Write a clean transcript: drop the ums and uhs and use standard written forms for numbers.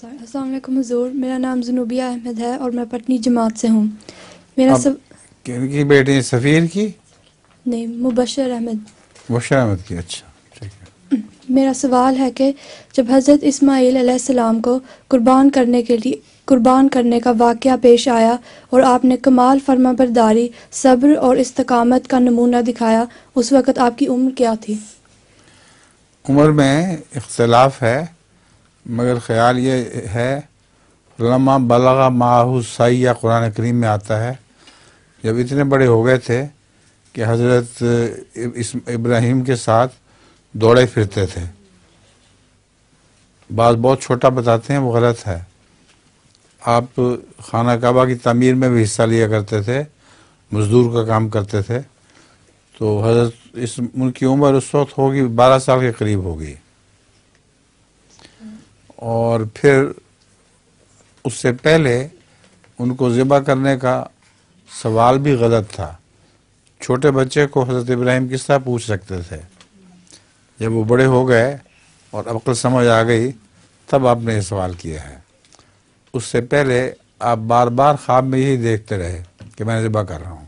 السلام علیکم حضور، میرا نام زنوبیہ احمد ہے اور میں پٹنی جماعت سے ہوں۔ میرا کن کی بیٹی سفیر کی؟ نہیں، مبشر احمد۔ مبشر احمد کی، اچھا ٹھیک ہے۔ میرا سوال ہے کہ جب حضرت اسماعیل علیہ السلام کو قربان کرنے کا واقعہ پیش آیا اور آپ نے کمال فرما برداری، صبر اور استقامت کا نمونہ دکھایا، اس وقت آپ کی عمر کیا تھی؟ عمر میں اختلاف ہے، مگر خیال یہ ہے لما بلغ معہ السعی قرآن کریم میں آتا ہے، جب اتنے بڑے ہو گئے تھے کہ حضرت ابراہیم کے ساتھ دوڑے پھرتے تھے۔ بعض بہت چھوٹا بتاتے ہیں، وہ غلط ہے۔ آپ خانہ کعبہ کی تعمیر میں بھی حصہ لیا کرتے تھے، مزدور کا کام کرتے تھے، تو حضرت ان کی عمر اس وقت ہوگی 12 سال کے قریب ہوگی، اور پھر اس سے پہلے ان کو ذبح کرنے کا سوال بھی غلط تھا۔ چھوٹے بچے کو حضرت ابراہیم کس طرح پوچھ سکتے تھے؟ جب وہ بڑے ہو گئے اور عقل سمجھ آ گئی تب آپ نے یہ سوال کیا ہے۔ اس سے پہلے آپ بار بار خواب میں یہی دیکھتے رہے کہ میں ذبح کر رہا ہوں۔